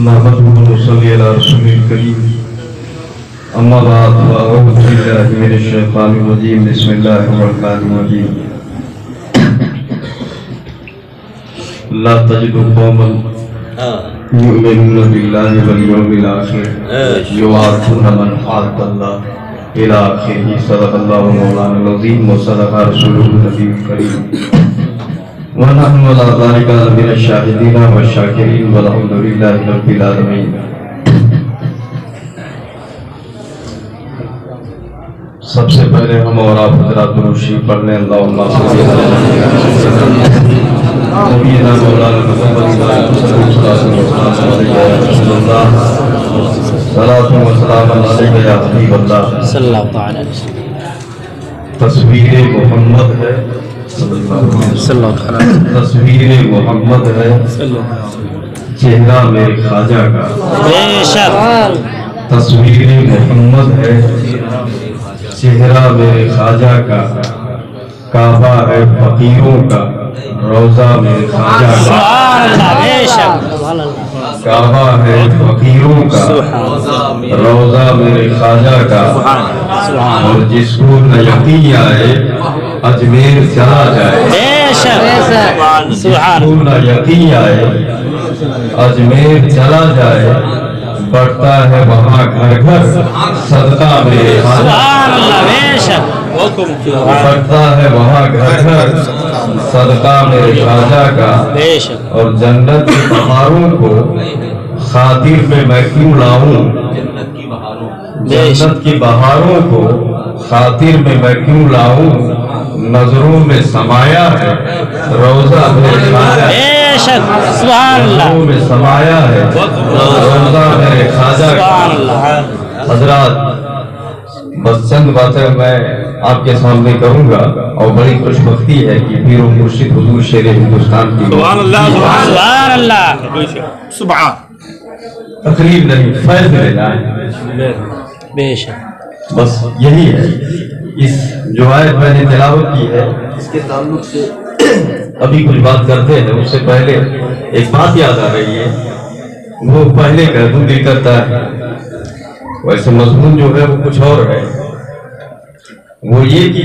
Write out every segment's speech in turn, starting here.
نحمده ونصلي على رسوله الكريم أما بعد فأعوذ بالله من الشيطان الرجيم بسم الله الرحمن الرحيم لا تجد قوما يؤمنون بالله واليوم الآخر يوادون من حاد الله إلى آخره صدق الله مولانا العظيم وصدق رسوله النبي الكريم ونحن على ذلك من الشاهدين والشاكرين والحمد لله رب العالمين. سب سے پہلے ہم اور آپ حضرات درود شریف پڑھ لیں. اللہم صلی علی نبینا مولانا محمد صلاۃ و سلام علیک یا حبیب اللہ صلی اللہ تعالی علیہ وسلم. تصویر محمد ہے تصویر محمد ہے چہرہ میرے خواجہ کا. تصویر محمد ہے چہرہ میرے خواجہ کا. کعبہ ہے فقیروں کا روضہ میرے خواجہ کا. کعبہ ہے فقیروں کا روضہ میرے خواجہ کا. اور جس کو نہ یقین آئے اجمیر چلا جائے. جس کو نہ یقین آئے اجمیر چلا جائے. بڑھتا ہے وہاں گھر گھر صدقہ میرے خواجہ. بڑھتا ہے وہاں گھر گھر صدقہ میرے خواجہ کا. اور جنت کے بہاروں کو خاطر پہ میں کیوں لاؤں. جنت کی بہاروں کو خاطر میں کیوں لاؤں. نظروں میں سمایا ہے روضہ میرے خواجہ. نظروں میں سمایا ہے روضہ میرے خواجہ. حضرات بس چند باتیں میں آپ کے سامنے کروں گا اور بڑی خوش بختی ہے کہ پیر و مرشد حضور شیر ہندوستان کی سبحان اللہ سبحان اللہ سبحان تقریب نہیں فیض لینا ہے. بے شک بس یہی ہے. اس جو آیت میں نے تلاوت کی ہے اس کے تعلق سے ابھی کچھ بات کرتے ہیں. اس سے پہلے ایک بات یاد آ رہی ہے وہ پہلے کر دوں دل کرتا ہے. ویسے مضمون جو ہے وہ کچھ اور ہے. وہ یہ کہ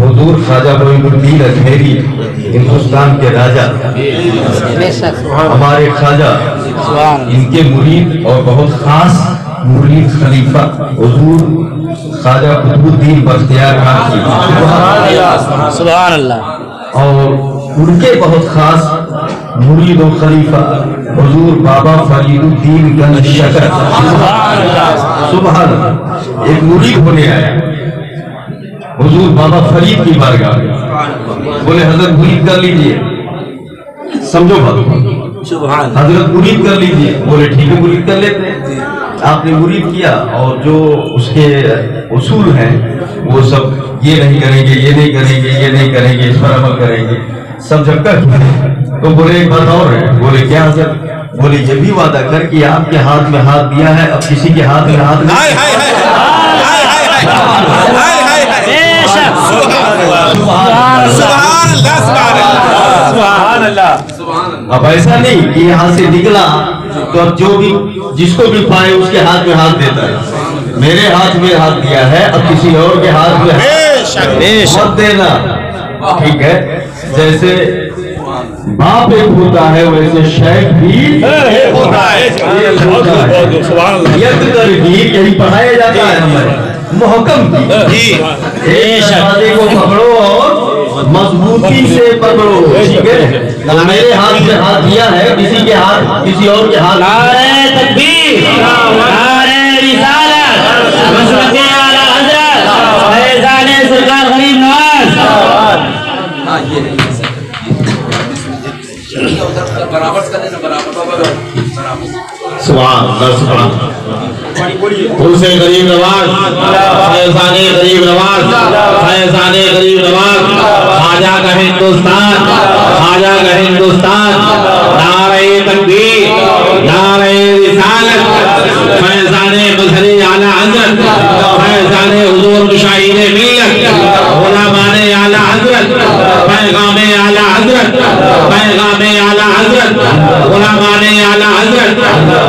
حضور خواجہ معین الدین اجمیری ہندوستان کے راجہ ہمارے خواجہ ان کے مرید اور بہت خاص مرید خلیفہ حضور خواجہ قطب الدین بختیار خان کی سبحان اللہ. اور ان کے بہت خاص مرید و خلیفہ حضور بابا فرید الدین گنج شکر سبحان اللہ. ایک مرید ہونے آیا حضور بابا فرید کی بارگاہ میں. بولے حضرت مرید کر لیجئے. سمجھو بات حضرت مرید کر لیجئے. بولے ٹھیک ہے مرید کر لیتے ہیں. آپ نے مرید کیا اور جو اس کے اصول ہیں وہ سب یہ نہیں کریں گے یہ نہیں کریں گے یہ نہیں کریں گے اس پر عمل کریں گے سب جب کر تو بولے ایک بات اور ہے. بولے کیا حضرت. بولے یہ بھی وعدہ کر کہ آپ کے ہاتھ میں ہاتھ دیا ہے اب کسی کے ہاتھ میں ہاتھ نہیں. اب ایسا نہیں کہ یہاں سے نکلا تو اب جو بھی جس کو بھی پائے اس کے ہاتھ میں ہاتھ دیتا ہے. میرے ہاتھ میں ہاتھ دیا ہے اب کسی اور کے ہاتھ میں مت دینا. ٹھیک ہے. جیسے باپ ایک ہوتا ہے ویسے شیخ بھی ہوتا ہے. یہی پڑھایا جاتا ہے ہمیں محکم کی. ایک شہزادے کو پکڑو اور مضبوطی سے پکڑو. ٹھیک ہے. میرے ہاتھ میں ہاتھ دیا ہے کسی کے ہاتھ کسی اور کے ہاتھ. نعرہ تکبیر نعرہ رسالت مسلک اعلی حضرت فیضان سرکار غریب نواز. سبحان اللہ سبحان سے غریب نواز فیضان غریب نواز فیضان غریب نواز خواجہ کا ہندوستان خواجہ کا ہندوستان. نعرہ تکبیر نعرہ رسالت فیضان مظہر اعلی حضرت فیضان حضور مشاہیر ملت علماء اعلی حضرت پیغام اعلی حضرت پیغام اعلی حضرت बागाने आला हजरत,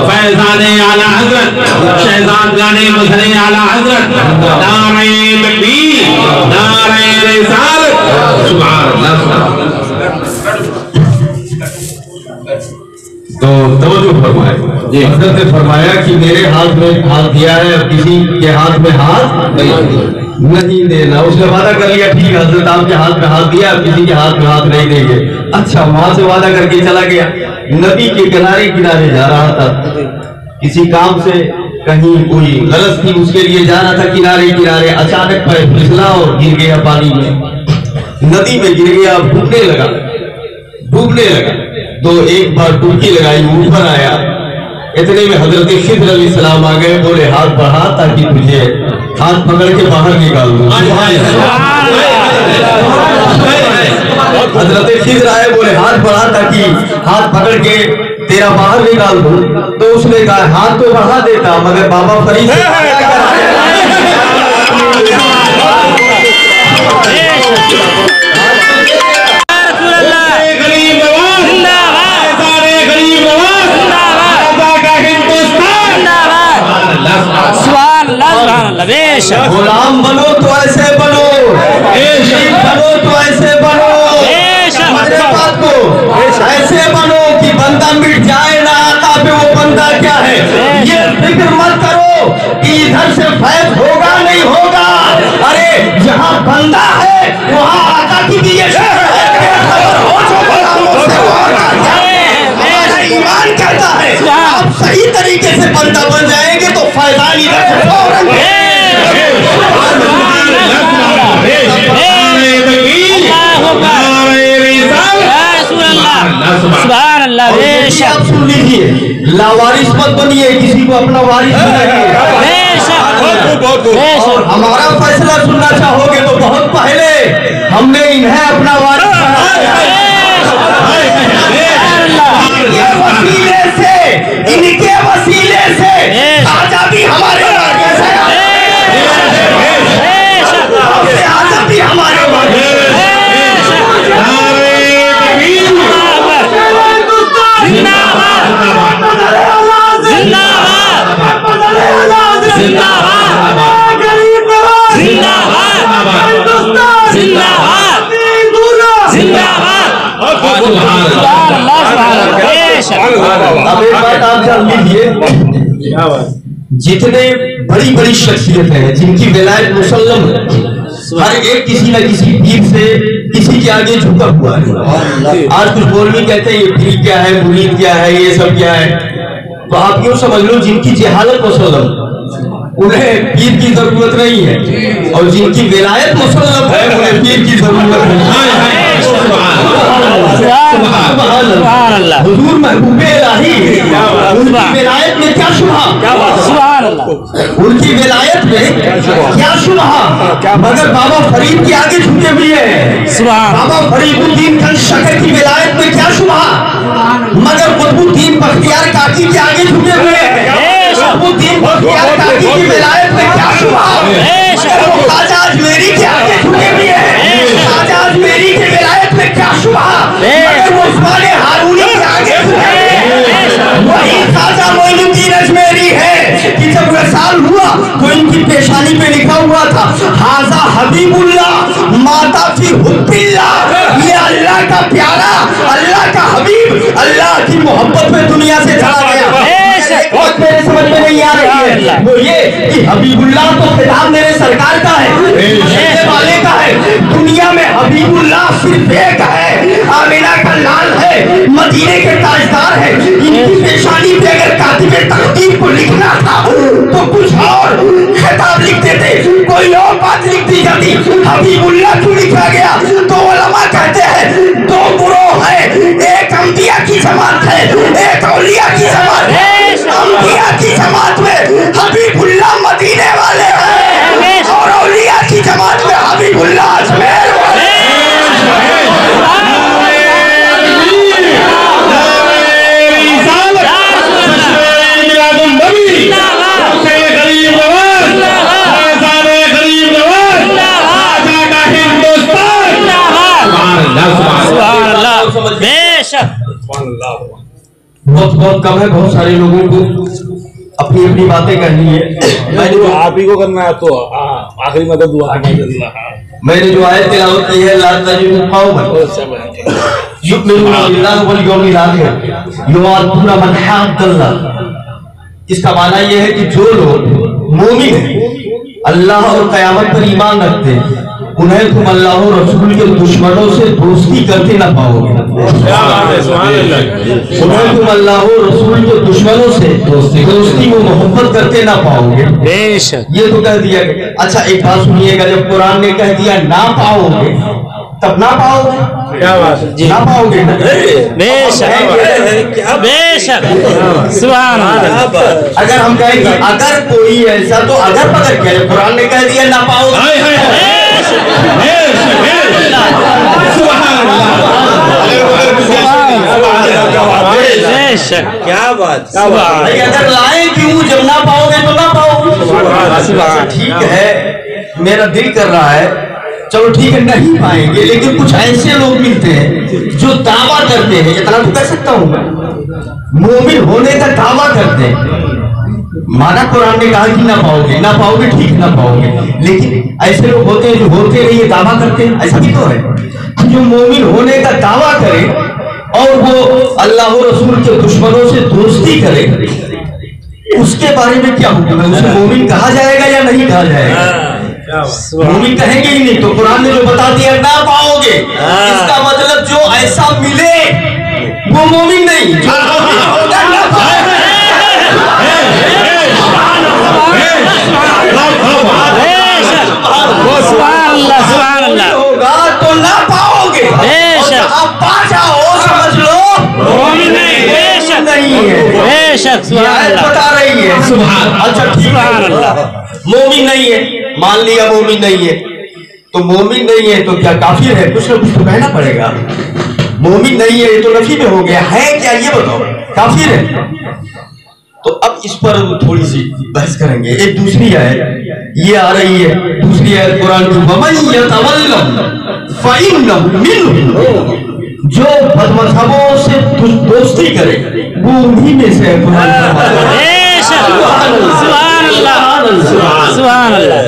फैजाने आला हजरत, शहजाद गाने मजहरे आला हजरत, नारे तकबीर, नारे रिसालत, सुभान अल्लाह। तो तवज्जो फरमाए, हज़रत ने फरमाया कि मेरे हाथ में हाथ दिया है, अब किसी के हाथ में हाथ नहीं देना। उसने वादा कर लिया, ठीक है हज़रत आपके हाथ में हाथ दिया, अब किसी के हाथ में हाथ नहीं देंगे। अच्छा, वहां से वादा करके चला गया, नदी के किनारे किनारे जा रहा था, किसी काम से कहीं कोई गलत थी उसके लिए जा रहा था किनारे किनारे, अचानक पैर फिसला और गिर गया पानी में, नदी में गिर गया, डूबने लगा। तो एक बार डुबकी लगाई, ऊपर आया, इतने में हजरत खिज़र अलैहिस्सलाम आ गए, बोले हाथ बढ़ा ताकि तुझे हाथ पकड़ के बाहर निकाल दूं। हजरत खिज़र आए, बोले हाथ बढ़ा ताकि हाथ पकड़ के तेरा बाहर निकाल दूं। तो उसने कहा हाथ तो बढ़ा देता, मगर बाबा फरीद से गुलाम बनो तो ऐसे बनो, बनो तो ऐसे बनो, बात को ऐसे बनो कि बंदा मिट जाए ना, आका पे वो बंदा क्या है ये फिक्र मत करो कि इधर से फैज होगा नहीं होगा। अरे जहाँ बंदा है वहाँ आका की भी ये ईमान करता है। आप सही तरीके से बंदा बन जाएंगे तो फैजान इधर से आप सुन लीजिए, लावारिस मत बनिए, किसी को अपना वारिस बनाइए। और हमारा फैसला सुनना चाहोगे तो बहुत पहले हमने इन्हें अपना वारिस इनके वसीले से आजादी हमारे आजादी हमारे अब एक बात आप जान लीजिए, जितने बड़ी बड़ी शख्सियत हैं जिनकी विलायत मुसल्लम है, हर एक किसी न किसी पीर से किसी के आगे झुका हुआ है। आज कुछ मौलवी कहते हैं ये पीर क्या है, मुरीद क्या है, ये सब क्या है, तो आप यूँ समझ लो जिनकी जहालत मुसल्लम उन्हें पीर की जरूरत नहीं है, और जिनकी विलायत मुसल्लम है उन्हें पीर की जरूरत है। हुजूर महबूबे इलाही उनकी विलायत में क्या शुबहा, उनकी विलायत में क्या शुबहा, मगर बाबा फरीद के आगे झुके हुए हैं। बाबा फरीदुद्दीन खान शकर की विलायत में क्या शुबहा, मगर कुतुबुद्दीन बख्तियार काकी के आगे झुके हुए हैं। कुतुबुद्दीन बख्तियार काकी की विलायत में क्या शुबहा, ख्वाजा अजमेरी के आगे झुके हुए हैं। ख्वाजा अजमेरी की विलायत में क्या शुबहा, मगर वो उस्माने हारूनी के आगे झुके हुए हैं। वही ख्वाजा मोइनुद्दीन अजमेरी है कि जब वसाल हुआ तो इनकी पेशानी पे लिखा हुआ था हाजा हबीबुल्लाह माता फी हुब्बिल्लाह, ये अल्लाह का प्यारा, अल्लाह का हबीब, अल्लाह की मोहब्बत में दुनिया से चला गया। बहुत मेरे समझ में नहीं आ रही है वो ये कि हबीबुल्लाह तो खिताब मेरे सरकार का है, वाले का है। दुनिया में हबीबुल्लाह सिर्फ एक है, आमिना का लाल है, मदीने के ताजदार है। इनकी पेशानी पे अगर कातिबे तकदीर को लिखना था तो कुछ और खिताब लिखते थे, कोई और बात लिख दी जाती। हबीबुल्लाह क्यों लिखा गया तो उलमा कहते हैं दो गुरोह है, एक अंबिया की जमात है, एक औलिया की जमात है। अंबिया की जमात में हबीबुल्लाह मदीने वाले हैं और औलिया की जमात में हबीबुल्लाह अजमेर वाले हैं। बहुत कम है, बहुत सारे लोगों को अपनी अपनी बातें करनी है। आप ही को करना है तो आखिरी मदद दुआ। मैंने जो आयत तिलावत की है ला तजिदु कौमन युमिनूना बिल्लाहि वल यौमिल आखिर युवादूना मन हद्दल्लाह। इसका माना यह है कि जो लोग मोमिन हैं, अल्लाह और क़यामत पर ईमान रखते हैं, उन्हें तुम अल्लाह और रसूल के दुश्मनों से दोस्ती करते ना पाओगे। उन्हें तुम अल्लाह और रसूल के दुश्मनों से दोस्ती में मोहब्बत करते ना पाओगे। ये तो कह दिया गया। अच्छा एक बात सुनिएगा, जब कुरान ने कह दिया ना पाओगे तब ना पाओगे, क्या बात है, ना पाओगे ना। बेशक बेशक सुभान अल्लाह। अगर हम कहें कि अगर कोई ऐसा, तो अगर पकड़ के कुरान ने कह दिया ना पाओगे, क्या बात, अगर लाए क्यों, जब ना पाओगे तो ना पाओगे। ठीक है, मेरा दिल कर रहा है, चलो ठीक है नहीं पाएंगे, लेकिन कुछ ऐसे लोग मिलते हैं जो दावा करते हैं, इतना तो कह सकता हूँ मैं, मोमिन होने का दावा करते हैं। माना कुरान ने कहा कि ना पाओगे ठीक ना पाओगे, लेकिन ऐसे लोग होते हैं जो होते नहीं है दावा करते हैं। ऐसा भी तो है जो मोमिन होने का दावा करे और वो अल्लाह और रसूल के दुश्मनों से दोस्ती करे, उसके बारे में क्या हुक्म है? उसे मोमिन कहा जाएगा या नहीं कहा जाएगा? मोमिन कहेंगे ही नहीं। तो कुरान ने जो बता दिया ना पाओगे, इसका मतलब जो ऐसा मिले वो मोमिन नहीं, जो होगा ना होगा तो ना पाओगे। आप पा जाओ, समझ लो मोमिन नहीं है। बता रही है। अच्छा ठीक है, मोमिन नहीं है, मान लिया मोमिन नहीं है, तो मोमिन नहीं है तो क्या काफिर है? कुछ ना कुछ तो कहना पड़ेगा। मोमिन नहीं है ये तो नफी में हो गया, है क्या ये बताओ? काफिर है। तो अब इस पर थोड़ी सी बहस करेंगे। एक दूसरी आयत ये आ रही है, दूसरी आयत कुरान की, वमन यतवल्लम फइन्नहु मिन्हुम। जो बदमज़हबों से दोस्ती करे वो उन्हीं में से है।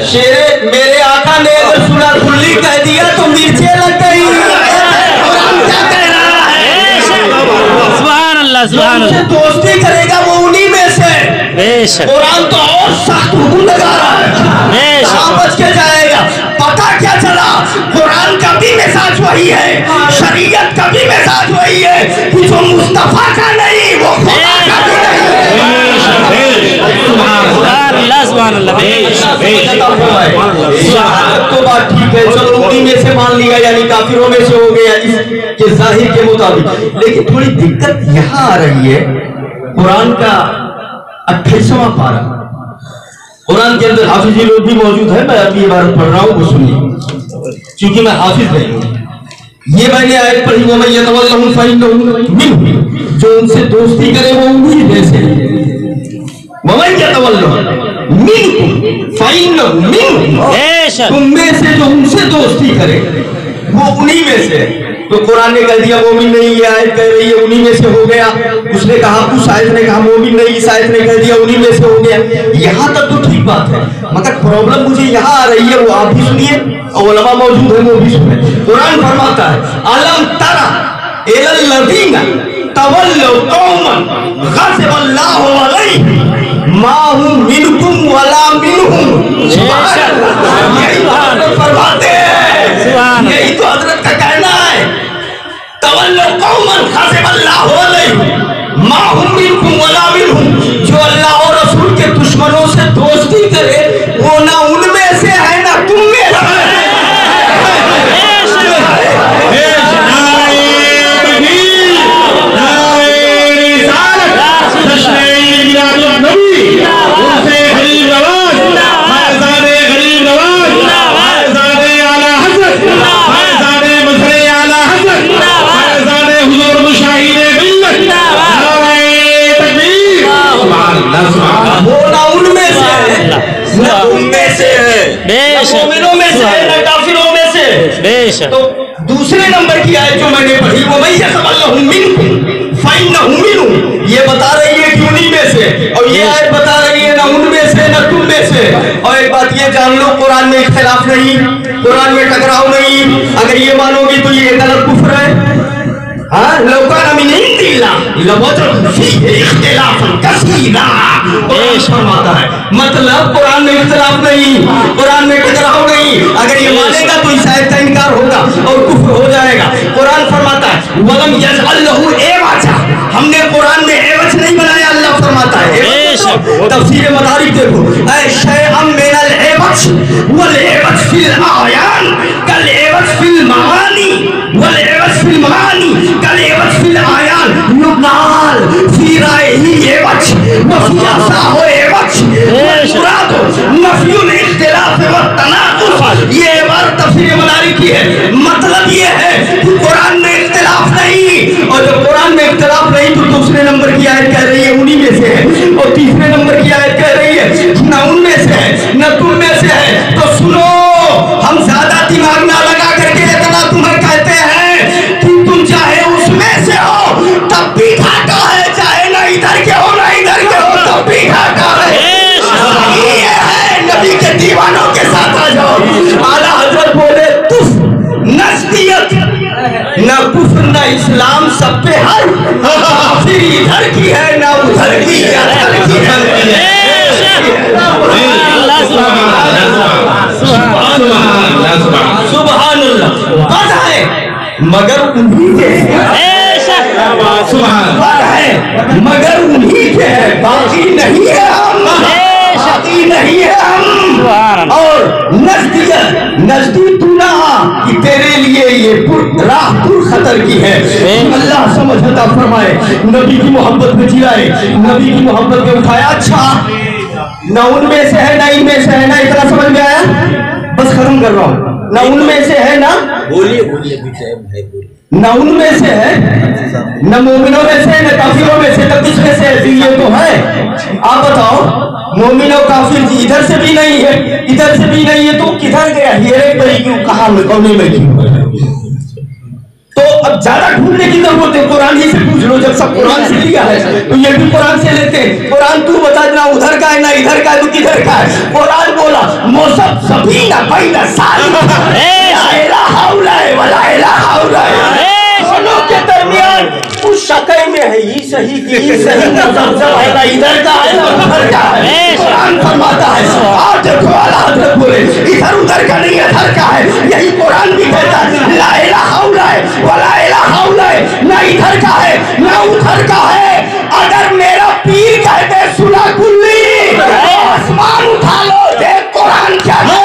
शेरे मेरे आका ने अगर सुना खुली कह दिया तो मिर्चें लग गई। जो दोस्ती करेगा वो उन्हीं में से। कुरान तो और सख्त हुक्म लगा रहा है, कहाँ बच के जाएगा? पता क्या चला? कुरान का भी मिजाज वही है, शरीयत का भी मिजाज वही है कि जो मुस्तफा का नहीं वो खुदा का भी नहीं। तो बात ठीक है, चलो उन्हीं में से मान लिया, यानी काफिरों में से हो गया इसके जाहिर के मुताबिक। लेकिन थोड़ी दिक्कत यहाँ आ रही है, कुरान का 28वां पारा, कुरान के अंदर हाफिजी लोग भी मौजूद है, मैं अभी इबारत पढ़ रहा हूँ, वो सुनिए, क्योंकि मैं हाफिज नहीं हूँ। ये मैंने आयत पढ़ी, वो मैं यतवल्लहुम फइन्नहुम मिन्हुम। जो उनसे दोस्ती करे वो उन्हीं में से। वमन यतवल्लहुम मिन्कुम फइन्नहुम मिन्हुम। तुम में से जो उनसे दोस्ती करे वो उन्हीं में से। तो कुरान ने कह दिया मोमिन नहीं, ये आयत कह रही है उन्हीं में से हो गया। उसने कहा, उस आयत ने कहा मोमिन नहीं, इस आयत ने कह दिया उन्हीं में से हो गया। यहाँ तक तो ठीक बात है, मगर प्रॉब्लम मुझे यहाँ आ रही है, वो आप भी सुनिए और उलमा मौजूद है वो भी सुने। कुरान फरमाता है, अलम तरा इलल लज़ीना तवल्लौ कौमन ग़ज़िबल्लाहु अलैहिम मा हुम मिनकुम वला मिनहुम। फरमाते हैं, यही तो हजरत का कहना है, तवल्लौ कौमन ग़ज़िबल्लाहु अलैहिम मा हुम मिनकुम वला मिनहुम। जो अल्लाह और रसूल के दुश्मनों से दोस्ती करे वो ना उनमें से है ना तुम में से। तो दूसरे नंबर की आयत जो मैंने पढ़ी वो मैं यतवल्लहुम मिन्कुम फइन्नहुम मिन्हुम, ये में इख्तिलाफ नहीं, कुरान में टकराव नहीं। अगर ये मानोगे तो ये गलत कुफ्र है। हाँ, लौकाना मिन इंदिल्लाह लवजदू फीही इख्तिलाफन कसीरा, कुरान फरमाता है। मतलब कुरान में इख्तिलाफ नहीं, कुरान में टकराव नहीं। अगर ये मानेगा तो इस आयत का इनकार होगा और कुफ्र हो जाएगा। कुरान फरमाता है वलम यजअल लहू एवजा, हमने कुरान में एवज नहीं बनाया। अल्लाह फरमाता है तफसीर मदारिक देखो, ऐ शैअम मिनल एवज वल एवज फिल आयान कल एवज फिल मानी वल एवज फिल मानी कल एवज फिल आयान युनाल फी राही एवज व फी असाहो एवज मुराद नफयुल इख्तिलाफ व तनाकुस। ये बात तफसीर मदारिक की है। मतलब ये है कि कुरान में इख्तिलाफ नहीं, और जब कुरान में इख्तिलाफ नहीं तो दूसरे नंबर की आयत कह रही है उन्हीं में से है, और तीसरे नंबर की आयत कह रही है ना उनमें से है ना तुम में से है। तो सुनो, हम ज्यादा दिमाग ना लगा करके इतना तुम्हें कहते हैं कि तुम चाहे उसमें से हो तब भी घाटा है, चाहे ना इधर के हो ना इधर के हो तब भी घाटा है। ये है नबी के दीवानों के साथ आ जाओ। आला हजरत बोले तुफ नस्तियत ना कुफ्र ना इस्लाम सब पे हर, फिर इधर की है ना उधर की, अधर की है। सुभान अल्लाह। पद है मगर उन्हीं के है, मगर उन्हीं के है, बाकी नहीं है हम, बाकी नहीं है हम। और नजदीक तू ना कि तेरे लिए ये राह पुर खतर की है। अल्लाह समझ अता फरमाए, नबी की मोहब्बत में जिलाए, नबी की मोहब्बत में उठाया। अच्छा, ना उनमें से है ना इनमें से है ना, इतना समझ में आया? बस खत्म कर रहा हूँ। ना उनमें से है ना, बोलिए बोलिए, ना उनमें से है न मोमिनों में से न काफिरों में से, तो किसमें से है? ये तो है। आप बताओ, मोमिन और काफिर इधर से भी नहीं है इधर से भी नहीं है, तो किधर गया? हीरे बड़ी क्यों, कहाँ में, कौने में क्यों? तो अब ज्यादा ढूंढने की जरूरत है, कुरान ही से पूछ लो। जब सब कुरान से लिया है तो ये भी कुरान से लेते हैं। कुरान तू बता, ना उधर का है ना इधर का है, तो किधर का है? कुरान बोला मौसम सभी ना भाई ना सारी दोनों के दरमियान उस शक़ै में है ये सही की सही का ज़मज़म है, ना इधर का है ना उधर का है। कुरान फरमाता है, आज देखो आला हज़रत बोले इधर उधर का नहीं इधर का है। यही कुरान भी कहता है ला इलाहा इल्लल्लाह व ला इलाहा इल्लल्लाह, ना इधर का है ना उधर का है। अगर मेरा पीर कहते सुना कुल्ली, आसमान उठा लो, देख कुरान क्या है।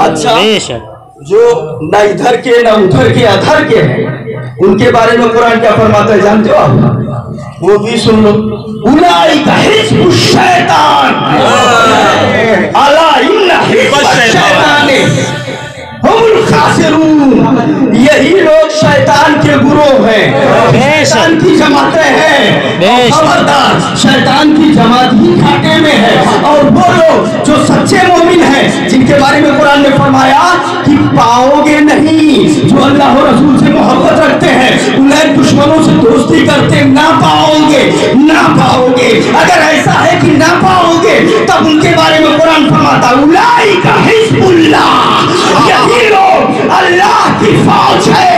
अच्छा, जो न इधर के न उधर के अधर के हैं, उनके बारे में कुरान क्या फरमाता है जानते हो आप? वो भी सुन लो। उलाइका हिज़्बुश शैतान अला इन्ना हिज़्बश शैतान हुमुल खासिरून। यही लोग शैतान के गुरोह हैं, शैतान की जमातें हैं। खबरदार, शैतान की जमात ही घाटे में है। और वो लोग जो सच्चे मोमिन हैं, जिनके बारे में कुरान ने फरमाया कि पाओगे नहीं, जो अल्लाह और रसूल से मोहब्बत रखते हैं, उन्हें दुश्मनों से दोस्ती करते ना पाओगे, ना पाओगे। अगर ऐसा है कि ना पाओगे, तब उनके बारे में कुरान फरमाता उलाइका हिज़्बुल्लाह, यही लोग अल्लाह की फौज है।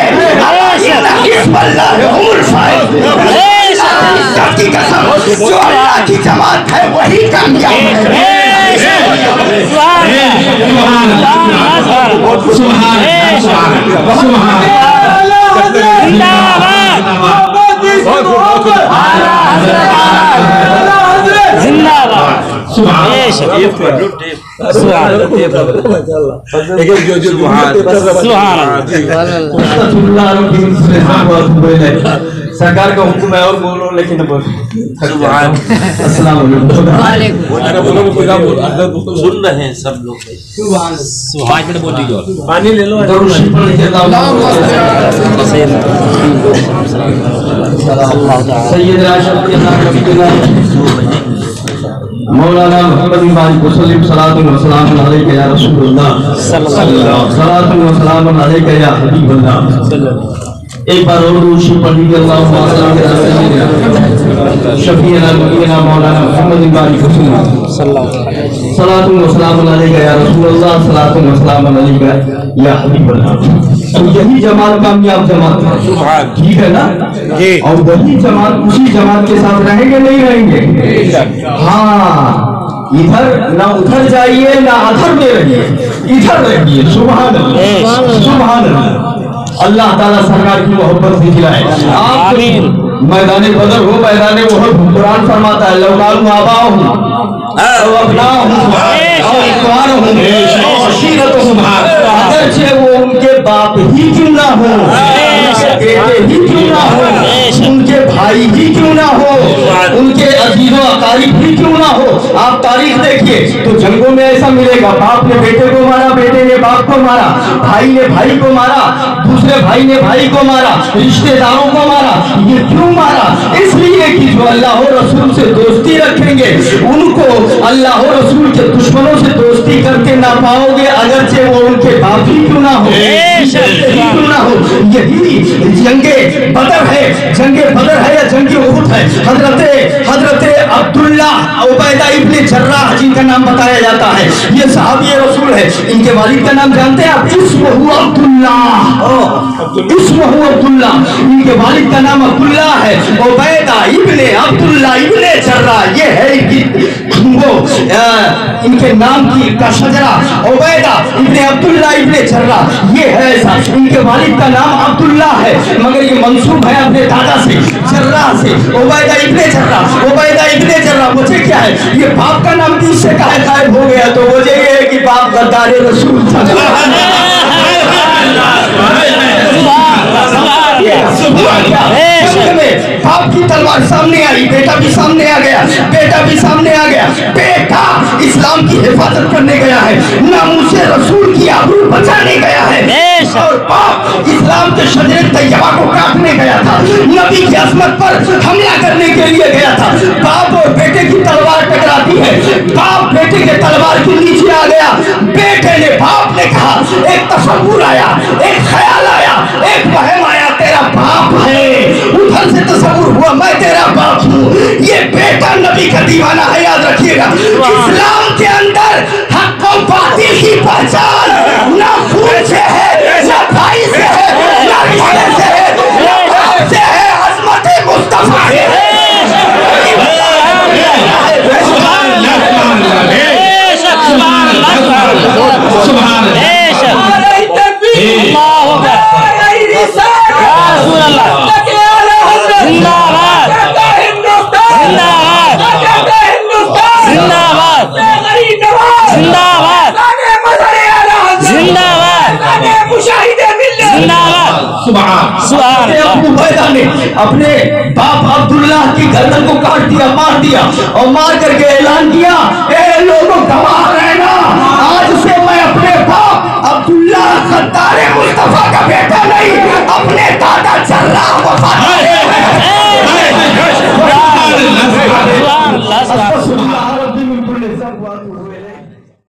की कसम, जो अल्लाह की जमात है वही कामयाब है। सरकार का हुक्म है और बोलो, लेकिन सुन रहे हैं सब लोग। पानी ले लो। سیدنا شفیعنا نبینا مولانا محمد بن وسلم صلاۃ و سلام علیک یا رسول اللہ صلاۃ و سلام علیک یا حبیب اللہ. ایک بار اور دوشی پڑھ لیجیے. اللہم صل علی سیدنا شفیعنا نبینا مولانا محمد بن وسلم صلاۃ و سلام علیک یا رسول اللہ صلاۃ و سلام علیک یا حبیب اللہ. تو یہی جماعت کامیاب جماعت ہے, ٹھیک ہے نا؟ اور وہی جماعت اسی جماعت کے ساتھ رہیں گے نہیں رہیں گے؟ ہاں, ادھر نہ ادھر جائیے نہ ادھر میں رہیے, ادھر رہیے. سبحان اللہ سبحان اللہ. اللہ تعالیٰ سرکار کی محبت دکھلائے. آپ میدان بدر ہو میدان احد, قرآن فرماتا ہے لو کانوا آباؤہم او ابناؤہم او اخوانہم او عشیرتہم, اگرچہ وہ ان کے باپ ہی کیوں نہ ہو, بیٹے ہی کیوں نہ ہو, ان کے بھائی ہی کیوں نہ ہو, ان کے عزیز و اقارب ہی کیوں نہ ہو. آپ تاریخ دیکھیے تو جنگوں میں ایسا ملے گا, باپ نے بیٹے کو مارا, بیٹے نے باپ کو مارا, بھائی نے بھائی کو مارا, دوسرے بھائی نے بھائی کو مارا, رشتہ داروں کو مارا. یہ کیوں مارا؟ اس لیے کہ جو اللہ و رسول سے دوستی رکھیں گے ان کو اللہ و رسول کے دشمنوں سے دوستی کرتے نہ پاؤ گے, اگرچہ وہ ان کے باپ ہی کیوں نہ ہو, کیوں نہ ہو. یہی جنگ بدر ہے, جنگ بدر ہے یا جنگ احد ہے. حضرت عبداللہ عبیدہ ابن جراح جن کا نام بتایا جاتا ہے, یہ صحابی رسول ہے. ان کے والد کا نام جانتے ہیں آپ؟ اسمہ عبداللہ, اسمہ عبداللہ, ان کے والد کا نام عبداللہ ہے. عبیدہ ابن عبداللہ ابن جراح, یہ ہے وہ ان کے نام کا شجرہ. عبیدہ ابن عبداللہ ابن جراح, یہ ہے ایسا. ان کے والد کا نام عبداللہ ہے مگر یہ منسوب ہے اپنے دادا سے, جراح سے. عبیدہ ابن جراح, عبیدہ ابن جراح. وجہ کیا ہے؟ یہ باپ کا نام کس سے کہا غائب ہو گیا, تو وجہ یہ ہے کہ باپ غدار رسول تھا. باپ کی تلوار سامنے آئی, بیٹا بھی سامنے آ گیا, بیٹا بھی سامنے آ گیا. بیٹا اسلام کی حفاظت کرنے گیا ہے, ناموس رسول کی آبرو بچانے گیا ہے, اور باپ اسلام کے شجر طیبہ کو کاٹنے گیا تھا, نبی کی عظمت پر حملہ کرنے کے لیے گیا تھا. باپ اور بیٹے کی تلوار ٹکراتی ہے, باپ بیٹے کے تلوار کے نیچے آ گیا. بیٹے نے, باپ نے کہا, ایک تصور آیا, ایک خیال آیا, ایک وہم آیا, تیرا باپ ہے. ادھر سے تصور ہوا میں تیرا باپ ہوں. یہ بیٹا نبی کا دیوانہ ہے, یاد رکھیے گا. اسلام کے اندر حق و باطل کی پہچان نہ خون سے ہے, نہ بھائی سے ہے, نہ رشتے سے ہے, نہ باپ سے ہے, عظمت مصطفیٰ ہے. اپنے باپ عبداللہ کی گردن کو کاٹ دیا, مار دیا, اور مار کر کے اعلان کیا, اے لوگوں گواہ رہنا, آج سے